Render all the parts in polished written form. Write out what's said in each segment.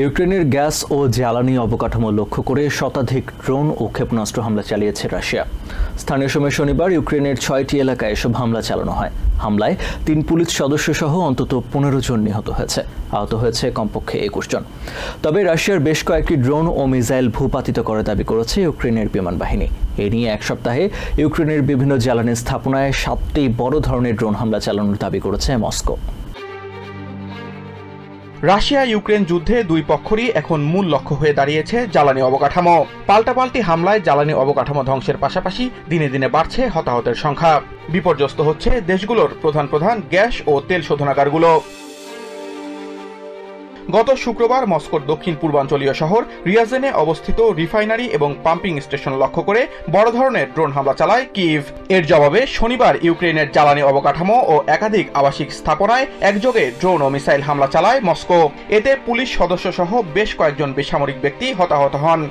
ইউক্রেনের গ্যাস ও জ্বালানি অবকাঠামো লক্ষ্য করে শতাধিক ড্রোন ও ক্ষেপণাস্ত্র হামলা চালিয়েছে রাশিয়া। স্থানীয় সময় শনিবার ইউক্রেনের 6টি এলাকায় এসব হামলা চালানো হয়। হামলায় 3 পুলিশ সদস্য সহ অন্তত 15 জন নিহত হয়েছে। আহত হয়েছে কমপক্ষে 21 জন। তবে রাশিয়ার বেশ কয়েকটি ড্রোন ও মিসাইল ভূপাতিত করে দাবি করেছে ইউক্রেনের বিমান বাহিনী। এ নিয়ে এক সপ্তাহে ইউক্রেনের বিভিন্ন জ্বালানি স্থাপনায় 7টি বড় ধরনের ড্রোন হামলা চালানোর দাবি করেছে মস্কো। রাশিয়া ইউক্রেন যুদ্ধে দুই পক্ষেরই এখন মূল লক্ষ্য হয়ে দাঁড়িয়েছে জ্বালানি অবকাঠামো। পাল্টাপাল্টি হামলায় জ্বালানি অবকাঠামো ধ্বংসের পাশাপাশি দিনে দিনে বাড়ছে হতাহতের সংখ্যা। বিপর্যস্ত হচ্ছে দেশগুলোর প্রধান গ্যাস ও তেল শোধনাগারগুলো। গত শুক্রবার মস্কোর দক্ষিণ পূর্বাঞ্চলীয় শহর রিয়াজেনে অবস্থিত রিফাইনারি এবং পাম্পিং স্টেশন লক্ষ্য করে বড় ধরনের ড্রোন হামলা চালায় কিয়েভ। এর জবাবে শনিবার ইউক্রেনের জ্বালানি অবকাঠামো ও একাধিক আবাসিক স্থাপনায় একযোগে ড্রোন ও মিসাইল হামলা চালায় মস্কো। এতে পুলিশ সদস্য সহ বেশ কয়েকজন বেসামরিক ব্যক্তি হতাহত হন।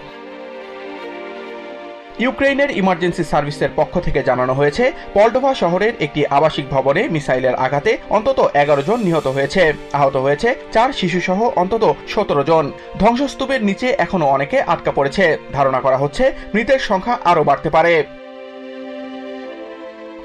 ইউক্রেনের ইমার্জেন্সি সার্ভিসের পক্ষ থেকে জানানো হয়েছে, পল্টোভা শহরের একটি আবাসিক ভবনে মিসাইলের আঘাতে অন্তত 11 জন নিহত হয়েছে। আহত হয়েছে 4 শিশু সহ অন্তত 17 জন। ধ্বংসস্তূপের নিচে এখনো অনেকে আটকা পড়েছে। ধারণা করা হচ্ছে মৃতের সংখ্যা আরও বাড়তে পারে।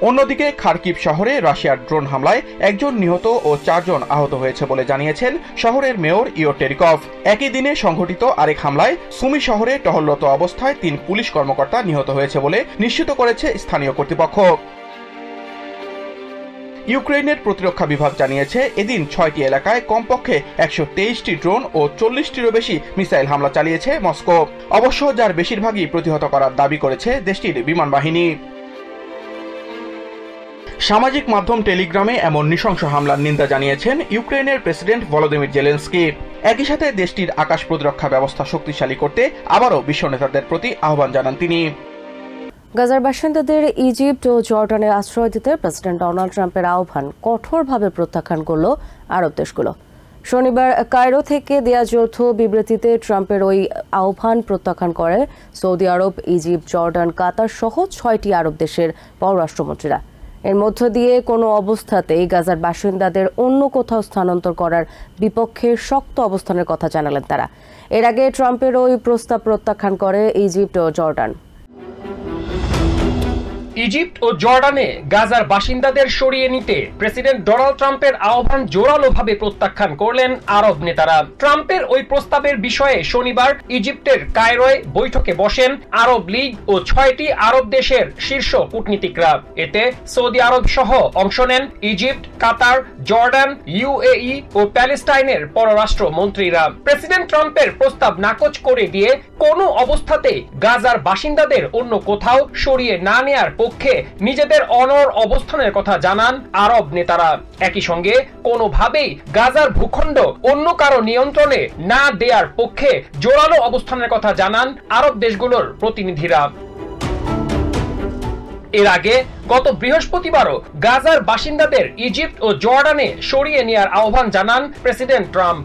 অন্যদিকে খার্কিভ শহরে রাশিয়ার ড্রোন হামলায় 1 জন নিহত ও 4 জন আহত হয়েছে বলে জানিয়েছেন শহরের মেয়র ইওর টেরিকভ। একই দিনে সংঘটিত আরেক হামলায় সুমি শহরে টহলরত অবস্থায় 3 পুলিশ কর্মকর্তা নিহত হয়েছে বলে নিশ্চিত করেছে স্থানীয় কর্তৃপক্ষ। ইউক্রেনের প্রতিরক্ষা বিভাগ জানিয়েছে, এদিন 6টি এলাকায় কমপক্ষে 123টি ড্রোন ও 40টিরও বেশি মিসাইল হামলা চালিয়েছে মস্কো। অবশ্য যার বেশিরভাগই প্রতিহত করার দাবি করেছে দেশটির বিমান বাহিনী। সামাজিক মাধ্যম টেলিগ্রামে এমন নৃশংস হামলার নিন্দা জানিয়েছেন ইউক্রেনের প্রেসিডেন্ট ভলোদিমির জেলেনস্কি। একই সাথে দেশটির আকাশ প্রতিরক্ষা ব্যবস্থা শক্তিশালী করতে আবারও বিশ্ব নেতাদের প্রতি আহ্বান জানান তিনি। গাজার বাসিন্দাদের ইজিপ্ট ও জর্ডানে আশ্রয় দিতে প্রেসিডেন্ট ডোনাল্ড ট্রাম্পের আহ্বান কঠোরভাবে প্রত্যাখ্যান করল আরব দেশগুলো। শনিবার কায়রো থেকে দেয়া যৌথ বিবৃতিতে ট্রাম্পের ওই আহ্বান প্রত্যাখ্যান করে সৌদি আরব, ইজিপ্ট, জর্ডান, কাতার সহ 6টি আরব দেশের পররাষ্ট্রমন্ত্রীরা। এর মধ্য দিয়ে কোনো অবস্থাতেই গাজার বাসিন্দাদের অন্য কোথাও স্থানান্তর করার বিপক্ষে শক্ত অবস্থানের কথা জানালেন তারা। এর আগে ট্রাম্পের ওই প্রস্তাব প্রত্যাখ্যান করে ইজিপ্ট ও জর্ডান। ইজিপ্ট ও জর্ডানে গাজার বাসিন্দাদের সরিয়ে নিতে প্রেসিডেন্ট ডোনাল্ড ট্রাম্পের আহ্বান জোরালোভাবে প্রত্যাখ্যান করলেন আরব নেতারা। ট্রাম্পের ওই প্রস্তাবের বিষয়ে শনিবার ইজিপ্টের কায়রোয় বৈঠকে বসেন আরব লীগ ও 6টি আরব দেশের শীর্ষ কূটনীতিকরা। এতে সৌদি আরব সহ অংশ নেন ইজিপ্ট, কাতার, জর্ডান, ইউএই ও প্যালেস্টাইনের পররাষ্ট্র মন্ত্রীরা। প্রেসিডেন্ট ট্রাম্পের প্রস্তাব নাকচ করে দিয়ে কোনো অবস্থাতেই গাজার বাসিন্দাদের অন্য কোথাও সরিয়ে না নেয়ার পক্ষে নিজেদের অনড় অবস্থানের কথা জানান আরব নেতারা। একই সঙ্গে কোনোভাবেই গাজার ভূখণ্ড অন্য কারো নিয়ন্ত্রণে না দেয়ার পক্ষে জোরালো অবস্থানের কথা জানান আরব দেশগুলোর প্রতিনিধিরা। এর আগে গত বৃহস্পতিবারও গাজার বাসিন্দাদের ইজিপ্ট ও জর্ডানে সরিয়ে নেয়ার আহ্বান জানান প্রেসিডেন্ট ট্রাম্প।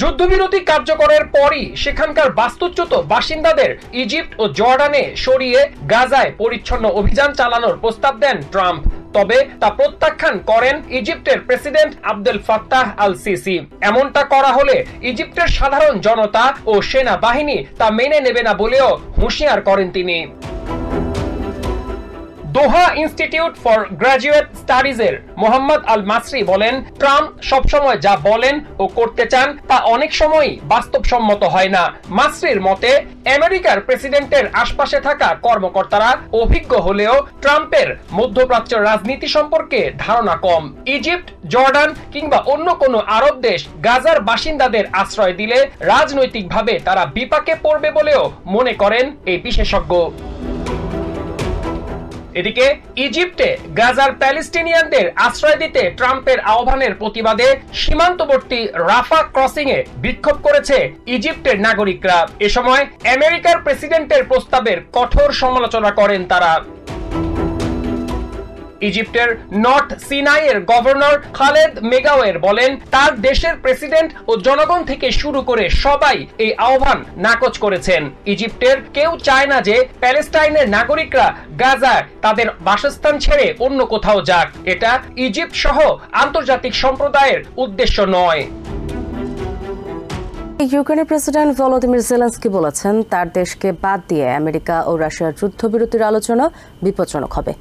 যুদ্ধবিরতি কার্যকরের পরই সেখানকার বাস্তুচ্যুত বাসিন্দাদের ইজিপ্ট ও জর্ডানে সরিয়ে গাজায় পরিচ্ছন্ন অভিযান চালানোর প্রস্তাব দেন ট্রাম্প। তবে তা প্রত্যাখ্যান করেন ইজিপ্টের president Abdel Fattah al Sisi. এমনটা করা হলে ইজিপ্টের সাধারণ জনতা ও সেনাবাহিনী তা মেনে নেবে না বলেও হুঁশিয়ার করেন তিনি। দোহা ইনস্টিটিউট ফর গ্রাজুয়েট স্টাডিজের মোহাম্মদ আল মাসরি বলেন, ট্রাম্প সবসময় যা বলেন ও করতে চান তা অনেক সময়ই বাস্তবসম্মত হয় না। মাসরির মতে, আমেরিকার প্রেসিডেন্টের আশপাশে থাকা কর্মকর্তারা অভিজ্ঞ হলেও ট্রাম্পের মধ্যপ্রাচ্য রাজনীতি সম্পর্কে ধারণা কম। ইজিপ্ট, জর্ডান কিংবা অন্য কোনো আরব দেশ গাজার বাসিন্দাদের আশ্রয় দিলে রাজনৈতিকভাবে তারা বিপাকে পড়বে বলেও মনে করেন এই বিশেষজ্ঞ। এদিকে ইজিপ্টে গাজার প্যালেস্টিনিয়ানদের আশ্রয় দিতে ট্রাম্পের আহ্বানের প্রতিবাদে সীমান্তবর্তী রাফা ক্রসিং এ বিক্ষোভ করেছে ইজিপ্টের নাগরিকরা। এ সময় আমেরিকার প্রেসিডেন্টের প্রস্তাবের কঠোর সমালোচনা করেন তারা। ইজিপ্টের নর্থ সিনাইয়ের গভর্নর খালেদ মেগাওয়ের বলেন, তার দেশের প্রেসিডেন্ট ও জনগণ থেকে শুরু করে সবাই এই আহ্বান নাকচ করেছেন। ইজিপ্টের কেউ চায় না যে প্যালেস্টাইনের নাগরিকরা গাজায় তাদের বাসস্থান ছেড়ে অন্য কোথাও যাক। এটা ইজিপ্ট সহ আন্তর্জাতিক সম্প্রদায়ের উদ্দেশ্য নয়। ইউক্রেনের প্রেসিডেন্ট ভলোদিমির জেলেনস্কি বলেছেন তার দেশকে বাদ দিয়ে আমেরিকা ও রাশিয়ার যুদ্ধবিরতির আলোচনা বিপজ্জনক হবে।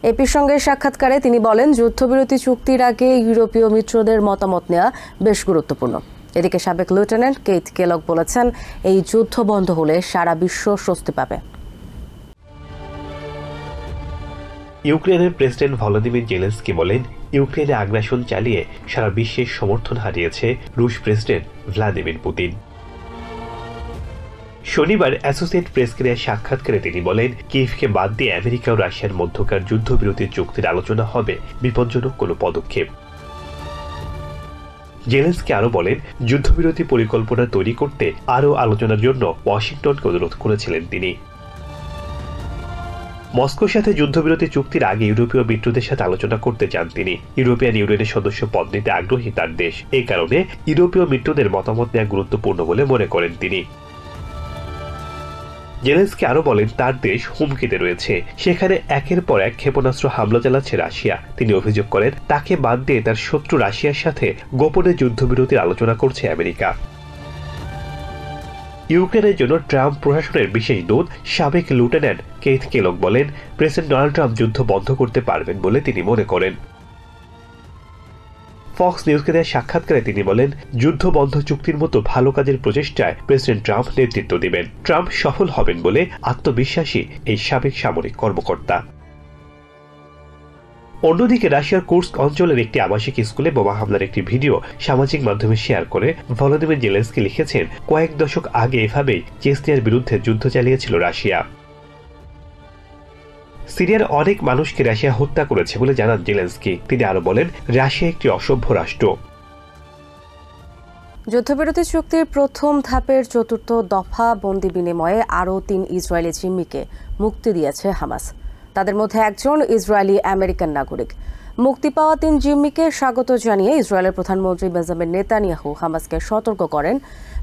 এপির সঙ্গে সাক্ষাৎকারে তিনি বলেন, যুদ্ধবিরতি চুক্তির আগে ইউরোপীয় মিত্রদের মতামত নেওয়া বেশ গুরুত্বপূর্ণ। এদিকে সাবেক লেফটেন্যান্ট কেইথ কেলগ বলেছেন, এই যুদ্ধ বন্ধ হলে সারা বিশ্ব স্বস্তি পাবে। ইউক্রেনের প্রেসিডেন্ট ভলোদিমির জেলেনস্কি বলেন, ইউক্রেনে আগ্রাসন চালিয়ে সারা বিশ্বের সমর্থন হারিয়েছে রুশ প্রেসিডেন্ট ভ্লাদিমির পুতিন। শনিবার অ্যাসোসিয়েট প্রেসকে দেয়া সাক্ষাৎকারে তিনি বলেন, কিয়েভকে বাদ দিয়ে আমেরিকা ও রাশিয়ার মধ্যকার যুদ্ধবিরতির চুক্তির আলোচনা হবে বিপজ্জনক কোনো পদক্ষেপ। জেলেনস্কি আরও বলেন, যুদ্ধবিরতি পরিকল্পনা তৈরি করতে আরও আলোচনার জন্য ওয়াশিংটনকে অনুরোধ করেছিলেন তিনি। মস্কোর সাথে যুদ্ধবিরতি চুক্তির আগে ইউরোপীয় মিত্রদের সাথে আলোচনা করতে চান তিনি। ইউরোপিয়ান ইউনিয়নের সদস্য পদ নিতে আগ্রহী তার দেশ। এই কারণে ইউরোপীয় মিত্রদের মতামত নেওয়া গুরুত্বপূর্ণ বলে মনে করেন তিনি। জেলেনস্কি আরো বলেন, তার দেশ হুমকিতে রয়েছে, সেখানে একের পর এক ক্ষেপণাস্ত্র হামলা চালাচ্ছে রাশিয়া। তিনি অভিযোগ করেন, তাকে বাদ দিয়ে তার শত্রু রাশিয়ার সাথে গোপনে যুদ্ধবিরতির আলোচনা করছে আমেরিকা। ইউক্রেনের জন্য ট্রাম্প প্রশাসনের বিশেষ দূত সাবেক লেফটেন্যান্ট কেইথ কেলগ বলেন, প্রেসিডেন্ট ডোনাল্ড ট্রাম্প যুদ্ধ বন্ধ করতে পারবেন বলে তিনি মনে করেন। ফক্স নিউজকে দেওয়া সাক্ষাৎকারে তিনি বলেন, যুদ্ধ বন্ধ চুক্তির মতো ভালো কাজের প্রচেষ্টায় প্রেসিডেন্ট ট্রাম্প নেতৃত্ব দিবেন। ট্রাম্প সফল হবেন বলে আত্মবিশ্বাসী এই সাবেক সামরিক কর্মকর্তা। অন্যদিকে রাশিয়ার কুর্স্ক অঞ্চলের একটি আবাসিক স্কুলে বোমা হামলার একটি ভিডিও সামাজিক মাধ্যমে শেয়ার করে ভলোদিমির জেলেনস্কি লিখেছেন, কয়েক দশক আগে এভাবেই চেচনিয়ার বিরুদ্ধে যুদ্ধ চালিয়েছিল রাশিয়া। সিরিয়ার অনেক মানুষকে রাশিয়া হত্যা করেছে বলে জানান জেলেনস্কি। তিনি আরো বলেন, রাশিয়া একটি অসভ্য রাষ্ট্র। যুদ্ধবিরতি চুক্তির প্রথম ধাপের চতুর্থ দফা বন্দি বিনিময়ে আরও 3 ইসরায়েলি জিম্মিকে মুক্তি দিয়েছে হামাস। তাদের মধ্যে একজন ইসরায়েলি আমেরিকান নাগরিক। মুক্তি পাওয়া 3 জিম্মিকে স্বাগত জানিয়ে ইসরায়েলের প্রধানমন্ত্রী বেঞ্জামিন নেতানিয়াহু হামাসকে সতর্ক করেন,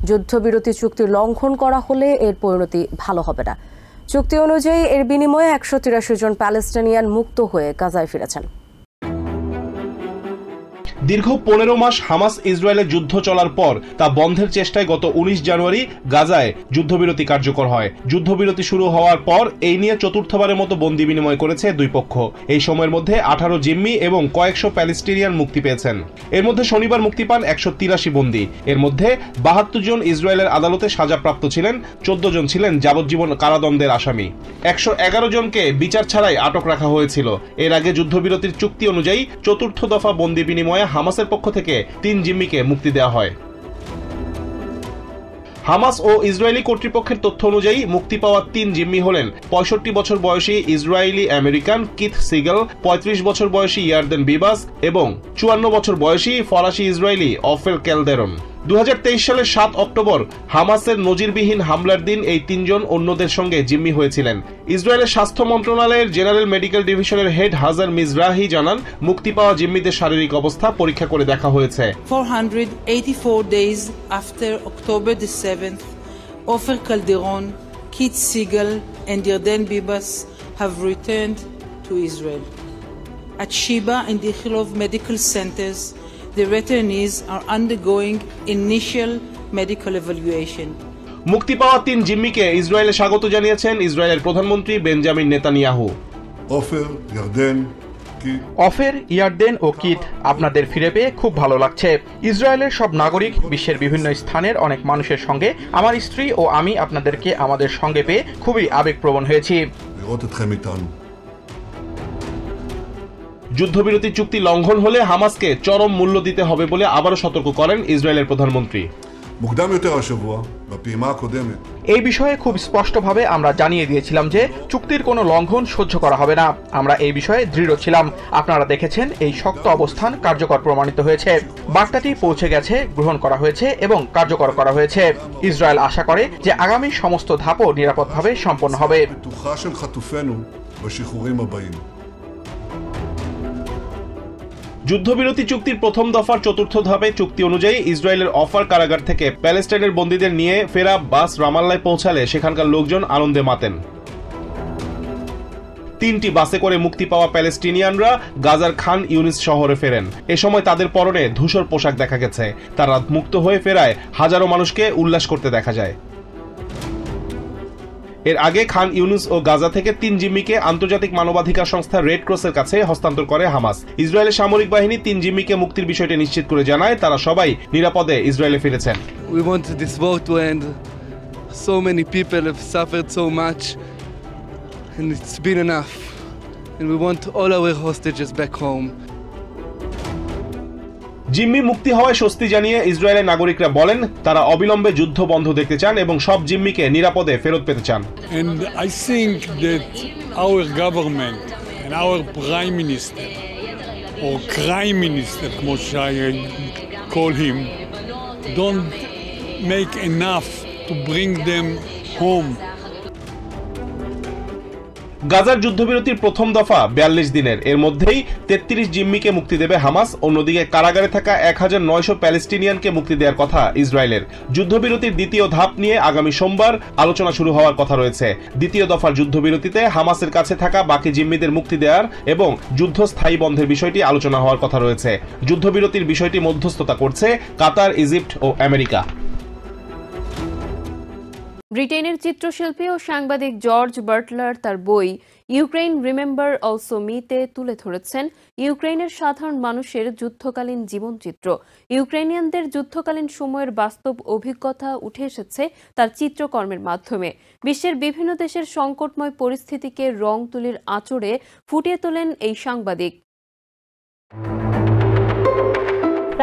যুদ্ধবিরতি চুক্তি লঙ্ঘন করা হলে এর পরিণতি ভালো হবে না। চুক্তি অনুযায়ী এর বিনিময়ে 183 জন প্যালেস্টাইনিয়ান মুক্ত হয়ে গাজায় ফিরেছেন। দীর্ঘ 15 মাস হামাস ইসরায়েলের যুদ্ধ চলার পর তা বন্ধের চেষ্টায় গত 19 জানুয়ারি গাজায় যুদ্ধবিরতি কার্যকর হয়। যুদ্ধবিরতি শুরু হওয়ার পর এই নিয়ে চতুর্থবারের মতো বন্দি বিনিময় করেছে দুই পক্ষ। এই সময়ের মধ্যে 18 জিম্মি এবং কয়েকশো প্যালেস্টিনিয়ান মুক্তি পেয়েছেন। এর মধ্যে শনিবার মুক্তি পান 183 বন্দী। এর মধ্যে 72 জন ইসরায়েলের আদালতে সাজাপ্রাপ্ত ছিলেন, 14 জন ছিলেন যাবজ্জীবন কারাদণ্ডের আসামি। 111 জনকে বিচার ছাড়াই আটক রাখা হয়েছিল। এর আগে যুদ্ধবিরতির চুক্তি অনুযায়ী চতুর্থ দফা বন্দি বিনিময়ে হামাসের পক্ষ থেকে 3 জিম্মিকে মুক্তি দেওয়া হয়। হামাস ও ইসরায়েলি কর্তৃপক্ষের তথ্য অনুযায়ী মুক্তি পাওয়া 3 জিম্মি হলেন 65 বছর বয়সী ইসরায়েলি আমেরিকান কিথ সিগেল, 35 বছর বয়সী ইয়ারদেন বিবাস এবং 54 বছর বয়সী ফরাসি ইসরায়েলি অফেল ক্যালদেরন। 2023 সালের 7 অক্টোবর হামাসের নজিরবিহীন হামলার দিন এই 3 জন অন্যদের সঙ্গে জিম্মি হয়েছিলেন। ইসরায়েলের স্বাস্থ্য মন্ত্রণালয়ের জেনারেল মেডিকেল ডিভিশনের হেড হাজার মিজরাহি জানান, মুক্তি পাওয়া জিম্মিদের শারীরিক অবস্থা পরীক্ষা করে দেখা হয়েছে। 484 days after October the 7th, Ofer Calderon, Kit Siegel and Yarden Bibas have returned to Israel. At Sheba and Ichilov medical centers, the returnees are undergoing initial medical evaluation. মুক্তি পাওয়া 3 জিম্মিকে ইসরায়েলে স্বাগত জানিয়েছেন ইসরায়েলের প্রধানমন্ত্রী বেঞ্জামিন নেতানিয়াহু। অফের, Yarden ও Keith, আপনাদের ফিরে পেয়ে খুব ভালো লাগছে। ইসরায়েলের সব নাগরিক, বিশ্বের বিভিন্ন স্থানের অনেক মানুষের সঙ্গে আমার স্ত্রী ও আমি আপনাদেরকে আমাদের সঙ্গে পেয়ে খুবই আবেগপ্রবণ হয়েছি। যুদ্ধবিরতি চুক্তি লঙ্ঘন হলে হামাসকে চরম মূল্য দিতে হবে বলে আবারও সতর্ক করেন ইসরায়েলের প্রধানমন্ত্রী। এই বিষয়ে খুব স্পষ্টভাবে আমরা জানিয়ে দিয়েছিলাম যে চুক্তির কোনো লঙ্ঘন সহ্য করা হবে না। আমরা এই বিষয়ে দৃঢ় ছিলাম। আপনারা দেখেছেন এই শক্ত অবস্থান কার্যকর প্রমাণিত হয়েছে। বার্তাটি পৌঁছে গেছে, গ্রহণ করা হয়েছে এবং কার্যকর করা হয়েছে। ইসরায়েল আশা করে যে আগামী সমস্ত ধাপও নিরাপদভাবে সম্পন্ন হবে। যুদ্ধবিরতি চুক্তির প্রথম দফার চতুর্থ ধাপে চুক্তি অনুযায়ী ইসরায়েলের অফার কারাগার থেকে প্যালেস্টাইনের বন্দীদের নিয়ে ফেরা বাস রামাল্লায় পৌঁছালে সেখানকার লোকজন আনন্দে মাতেন। 3টি বাসে করে মুক্তি পাওয়া প্যালেস্টিনিয়ানরা গাজার খান ইউনিস শহরে ফেরেন। এ সময় তাদের পরনে ধূসর পোশাক দেখা গেছে। তারা মুক্ত হয়ে ফেরায় হাজারো মানুষকে উল্লাস করতে দেখা যায়। এর আগে খান ইউনুস ও গাজা থেকে 3 জিম্মিকে আন্তর্জাতিক মানবাধিকার সংস্থা রেড ক্রসের কাছে হস্তান্তর করে হামাস। ইসরায়েলের সামরিক বাহিনী 3 জিম্মিকে মুক্তির বিষয়টি নিশ্চিত করে জানায় তারা সবাই নিরাপদে ইসরায়েলে ফিরেছেন। We want this war to end. So many people have suffered so much and it's been enough. And we want all our hostages back home. জিম্মি মুক্তি হওয়ায় স্বস্তি জানিয়ে ইসরায়েলের নাগরিকরা বলেন তারা অবিলম্বে যুদ্ধ বন্ধ দেখতে চান এবং সব জিম্মিকে নিরাপদে ফেরত পেতে চান। And I think that our government and our prime minister or crime minister, כמו I call him, don't make enough to bring them home. গাজার যুদ্ধবিরতির প্রথম দফা 42 দিনের। এর মধ্যেই 33 জিম্মিকে মুক্তি দেবে হামাস। অন্যদিকে কারাগারে থাকা 1900 প্যালেস্টিনিয়ানকে মুক্তি দেওয়ার কথা ইসরায়েলের। যুদ্ধবিরতির দ্বিতীয় ধাপ নিয়ে আগামী সোমবার আলোচনা শুরু হওয়ার কথা রয়েছে। দ্বিতীয় দফার যুদ্ধবিরতিতে হামাসের কাছে থাকা বাকি জিম্মিদের মুক্তি দেওয়ার এবং যুদ্ধ স্থায়ী বন্ধের বিষয়টি আলোচনা হওয়ার কথা রয়েছে। যুদ্ধবিরতির বিষয়টি মধ্যস্থতা করছে কাতার, ইজিপ্ট ও আমেরিকা। ব্রিটেনের চিত্রশিল্পী ও সাংবাদিক জর্জ বাটলার তার বই ইউক্রেন রিমেম্বার অলসো মিতে তুলে ধরেছেন ইউক্রেনের সাধারণ মানুষের যুদ্ধকালীন জীবনচিত্র। ইউক্রেনিয়ানদের যুদ্ধকালীন সময়ের বাস্তব অভিজ্ঞতা উঠে এসেছে তার চিত্রকর্মের মাধ্যমে। বিশ্বের বিভিন্ন দেশের সংকটময় পরিস্থিতিকে রং তুলির আঁচড়ে ফুটিয়ে তোলেন এই সাংবাদিক।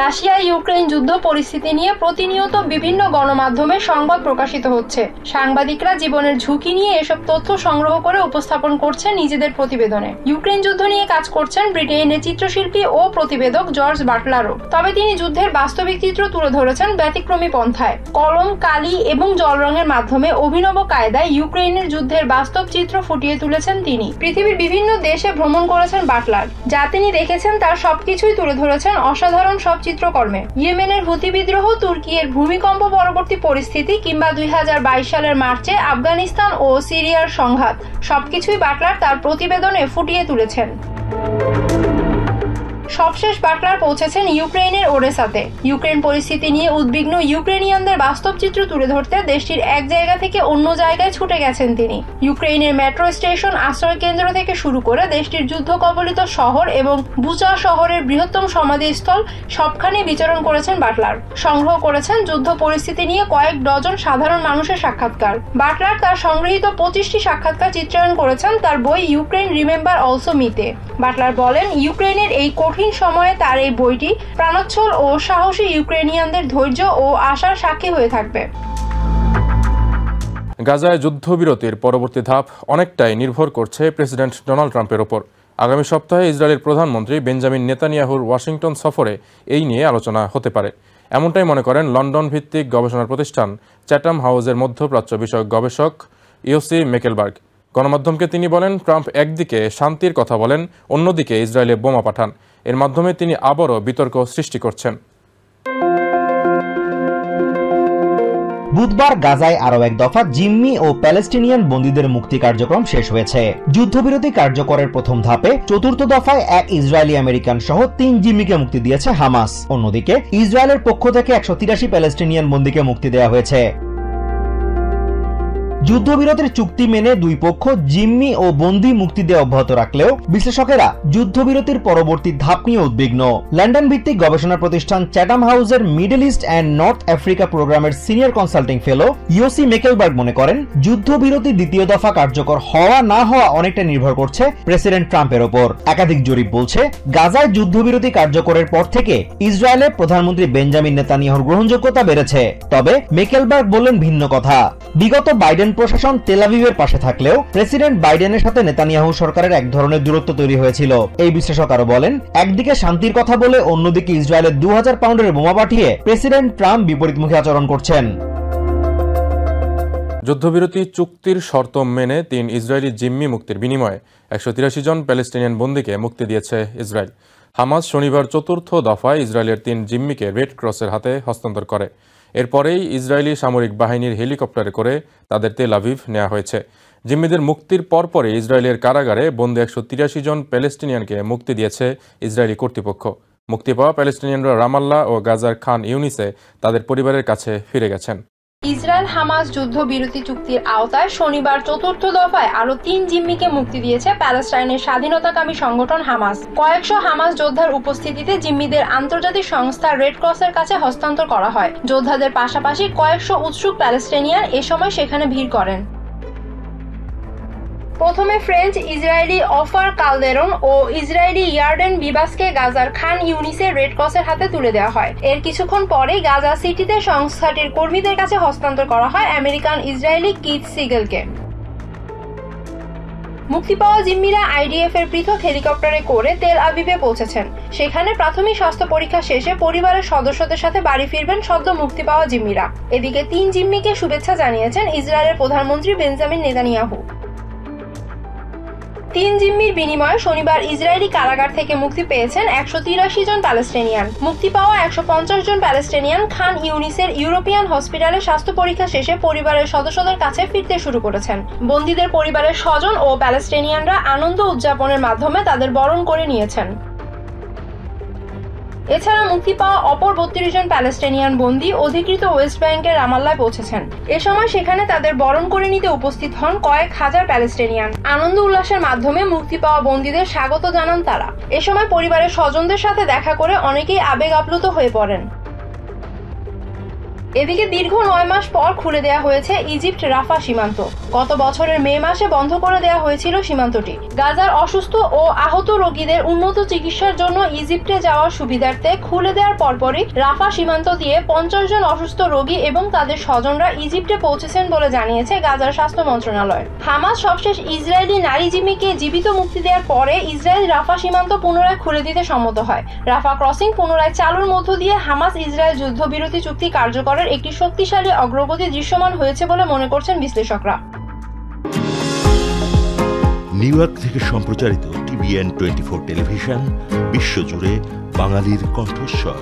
রাশিয়া ইউক্রেন যুদ্ধ পরিস্থিতি নিয়ে প্রতিনিয়ত বিভিন্ন গণমাধ্যমে সংবাদ প্রকাশিত হচ্ছে। সাংবাদিকরা জীবনের ঝুঁকি নিয়ে এসব তথ্য সংগ্রহ করে উপস্থাপন করছেন নিজেদের প্রতিবেদনে। ইউক্রেন যুদ্ধ নিয়ে কাজ করছেন ব্রিটেনের চিত্রশিল্পী ও প্রতিবেদক জর্জ বাটলারও। তবে তিনি যুদ্ধের বাস্তবিক চিত্র তুলে ধরেছেন ব্যতিক্রমী পন্থায়। কলম, কালি এবং জল রঙের মাধ্যমে অভিনব কায়দায় ইউক্রেনের যুদ্ধের বাস্তব চিত্র ফুটিয়ে তুলেছেন তিনি। পৃথিবীর বিভিন্ন দেশে ভ্রমণ করেছেন বাটলার। যা তিনি দেখেছেন তার সবকিছুই তুলে ধরেছেন অসাধারণ সব চিত্রকর্মে। ইয়েমেনের হুতি বিদ্রোহ, তুর্কির ভূমিকম্প পরবর্তী পরিস্থিতি কিংবা 2022 সালের মার্চে আফগানিস্তান ও সিরিয়ার সংঘাত, সবকিছুই বাটলার তার প্রতিবেদনে ফুটিয়ে তুলেছেন। সবশেষ বাটলার পৌঁছেছেন ইউক্রেনের ওডেসাতে। ইউক্রেন পরিস্থিতি নিয়ে উদ্বিগ্ন ইউক্রেনিয়ানদের বাস্তব চিত্র তুলে ধরতে দেশটির এক জায়গা থেকে অন্য জায়গায় ছুটে গেছেন তিনি। ইউক্রেনের মেট্রো স্টেশন, আশ্রয় কেন্দ্র থেকে শুরু করে দেশটির যুদ্ধ কবলিত শহর এবং বুচা শহরের বৃহত্তম সমাধিস্থল সবখানে বিচরণ করেছেন বাটলার। সংগ্রহ করেছেন যুদ্ধ পরিস্থিতি নিয়ে কয়েক ডজন সাধারণ মানুষের সাক্ষাৎকার। বাটলার তার সংগৃহীত 25টি সাক্ষাৎকার চিত্রায়ন করেছেন তার বই ইউক্রেন রিমেম্বার অলসো মিতে। বাটলার বলেন, ইউক্রেনের এই কঠিন সময়ে তার এই বইটি প্রাণোচ্ছল ও সাহসী ইউক্রেনিয়ানদের ধৈর্য ও আশার সাক্ষী হয়ে থাকবে। গাজায় যুদ্ধবিরতির পরবর্তী ধাপ অনেকটাই নির্ভর করছে প্রেসিডেন্ট ডোনাল্ড ট্রাম্পের ওপর। আগামী সপ্তাহে ইসরায়েলের প্রধানমন্ত্রী বেঞ্জামিন নেতানিয়াহুর ওয়াশিংটন সফরে এই নিয়ে আলোচনা হতে পারে, এমনটাই মনে করেন লন্ডন ভিত্তিক গবেষণা প্রতিষ্ঠান চ্যাটাম হাউসের মধ্যপ্রাচ্য বিষয়ক গবেষক ইওসি মেকেলবার্গ। গণমাধ্যমকে তিনি বলেন, ট্রাম্প একদিকে শান্তির কথা বলেন, অন্যদিকে ইসরায়েলে বোমা পাঠান। এর মাধ্যমে তিনি আবারও বিতর্ক সৃষ্টি করছেন। বুধবার গাজায় আরও এক দফা জিম্মি ও প্যালেস্টিনিয়ান বন্দীদের মুক্তি কার্যক্রম শেষ হয়েছে। যুদ্ধবিরতি কার্যকরের প্রথম ধাপে চতুর্থ দফায় এক ইসরায়েলি আমেরিকান সহ 3 জিম্মিকে মুক্তি দিয়েছে হামাস। অন্যদিকে ইসরায়েলের পক্ষ থেকে 183 প্যালেস্টিনিয়ান বন্দীকে মুক্তি দেওয়া হয়েছে। যুদ্ধবিরতির চুক্তি মেনে দুই পক্ষ জিম্মি ও বন্দী মুক্তি দিয়ে অব্যাহত রাখলেও বিশ্লেষকেরা যুদ্ধবিরতির পরবর্তী ধাপ নিয়ে উদ্বিগ্ন। লন্ডন ভিত্তিক গবেষণা প্রতিষ্ঠান চ্যাটাম হাউসের middle east and north Africa প্রোগ্রামের সিনিয়র কনসাল্টিং ফেলো ইওসি মেকেলবার্গ মনে করেন, যুদ্ধবিরতি দ্বিতীয় দফা কার্যকর হওয়া না হওয়া অনেকটা নির্ভর করছে প্রেসিডেন্ট ট্রাম্পের ওপর। একাধিক জরিপ বলছে, গাজায় যুদ্ধবিরতি কার্যকরের পর থেকে ইসরায়েলের প্রধানমন্ত্রী বেঞ্জামিন নেতানিয়াহুর গ্রহণযোগ্যতা বেড়েছে। তবে মেকেলবার্গ বললেন ভিন্ন কথা। বিগত বাইডেন প্রশাসন তেল আভিভের পাশে থাকলেও প্রেসিডেন্ট বাইডেনের সাথে নেতানিয়াহু সরকারের এক ধরনের দূরত্ব তৈরি হয়েছিল। এই বিশ্লেষক আরো বলেন, একদিকে শান্তির কথা বলে অন্যদিকে ইসরায়েলের 2000 পাউন্ডের বোমা পাঠিয়ে প্রেসিডেন্ট ট্রাম্প বিপরীতমুখী আচরণ করছেন। যুদ্ধবিরতি চুক্তির শর্ত মেনে 3 ইসরায়েলি জিম্মি মুক্তির বিনিময়ে 183 জন প্যালেস্টিনিয়ান বন্দীকে মুক্তি দিয়েছে ইসরায়েল। হামাস শনিবার চতুর্থ দফায় ইসরায়েলের 3 জিম্মিকে রেড ক্রসের হাতে হস্তান্তর করে। এরপরেই ইসরায়েলি সামরিক বাহিনীর হেলিকপ্টারে করে তাদের তেল আভিভ নেওয়া হয়েছে। জিম্মিদের মুক্তির পরপরই ইসরায়েলের কারাগারে বন্দী 183 জন প্যালেস্টিনিয়ানকে মুক্তি দিয়েছে ইসরায়েলি কর্তৃপক্ষ। মুক্তি পাওয়া প্যালেস্টিনিয়ানরা রামাল্লাহ ও গাজার খান ইউনিসে তাদের পরিবারের কাছে ফিরে গেছেন। ইসরায়েল হামাস যুদ্ধবিরতি চুক্তির আওতায় শনিবার চতুর্থ দফায় আরো 3 জিম্মিকে মুক্তি দিয়েছে প্যালেস্টাইনের স্বাধীনতাকামী সংগঠন হামাস। কয়েকশো হামাস যোদ্ধার উপস্থিতিতে জিম্মিদের আন্তর্জাতিক সংস্থা রেড ক্রসের কাছে হস্তান্তর করা হয়। যোদ্ধাদের পাশাপাশি কয়েকশো উৎসুক প্যালেস্টাইনিয়ান এ সময় সেখানে ভিড় করেন। প্রথমে ফ্রেঞ্চ ইসরায়েলি অফার কালদেরন ও ইসরায়েলি ইয়ার্ডেন বিবাসকে গাজার খান ইউনিসের রেড ক্রসের হাতে তুলে দেওয়া হয়। এর কিছুক্ষণ পরেই গাজা সিটিতে সংস্থাটির কর্মীদের কাছে হস্তান্তর করা হয় আমেরিকান ইসরায়েলি কিথ সিগেলকে। মুক্তি পাওয়া জিম্মিরা আইডিএফ এর পৃথক হেলিকপ্টারে করে তেল আবিবে পৌঁছেছেন। সেখানে প্রাথমিক স্বাস্থ্য পরীক্ষা শেষে পরিবারের সদস্যদের সাথে বাড়ি ফিরবেন সদ্য মুক্তি পাওয়া জিম্মিরা। এদিকে 3 জিম্মিকে শুভেচ্ছা জানিয়েছেন ইসরায়েলের প্রধানমন্ত্রী বেঞ্জামিন নেতানিয়াহু। 3 জিম্মির বিনিময়ে শনিবার ইসরায়েলি কারাগার থেকে মুক্তি পেয়েছেন 183 জন প্যালেস্টিনিয়ান। মুক্তি পাওয়া 150 জন প্যালেস্টিনিয়ান খান ইউনিসের ইউরোপিয়ান হসপিটালে স্বাস্থ্য পরীক্ষা শেষে পরিবারের সদস্যদের কাছে ফিরতে শুরু করেছেন। বন্দীদের পরিবারের স্বজন ও প্যালেস্টিনিয়ানরা আনন্দ উদযাপনের মাধ্যমে তাদের বরণ করে নিয়েছেন। এছাড়া মুক্তি পাওয়া অপর 32 জন প্যালেস্টিনিয়ান বন্দী অধিকৃত ওয়েস্ট ব্যাংকের রামাল্লায় পৌঁছেছেন। এ সময় সেখানে তাদের বরণ করে নিতে উপস্থিত হন কয়েক হাজার প্যালেস্টিনিয়ান। আনন্দ উল্লাসের মাধ্যমে মুক্তি পাওয়া বন্দীদের স্বাগত জানান তারা। এ সময় পরিবারের স্বজনদের সাথে দেখা করে অনেকেই আবেগ আপ্লুত হয়ে পড়েন। এদিকে দীর্ঘ 9 মাস পর খুলে দেওয়া হয়েছে ইজিপ্ট রাফা সীমান্ত। গত বছরের মে মাসে বন্ধ করে দেওয়া হয়েছিল সীমান্তটি। গাজার অসুস্থ ও আহত রোগীদের উন্নত চিকিৎসার জন্য ইজিপ্টে যাওয়ার সুবিধার্থে খুলে দেওয়ার পরপরই রাফা সীমান্ত দিয়ে 50 জন অসুস্থ রোগী এবং তাদের স্বজনরা ইজিপ্টে পৌঁছেছেন বলে জানিয়েছে গাজার স্বাস্থ্য মন্ত্রণালয়। হামাস সবশেষ ইসরায়েলি নারী জিম্মিকে জীবিত মুক্তি দেওয়ার পরে ইসরায়েল রাফা সীমান্ত পুনরায় খুলে দিতে সম্মত হয়। রাফা ক্রসিং পুনরায় চালুর মধ্য দিয়ে হামাস ইসরায়েল যুদ্ধবিরতি চুক্তি কার্যকর একটি শক্তিশালী অগ্রগতি দৃশ্যমান হয়েছে বলে মনে করছেন বিশ্লেষকরা। নিউ ইয়র্ক থেকে সম্প্রচারিত TVN 24 টেলিভিশন বিশ্বজুড়ে বাঙালির কণ্ঠস্বর।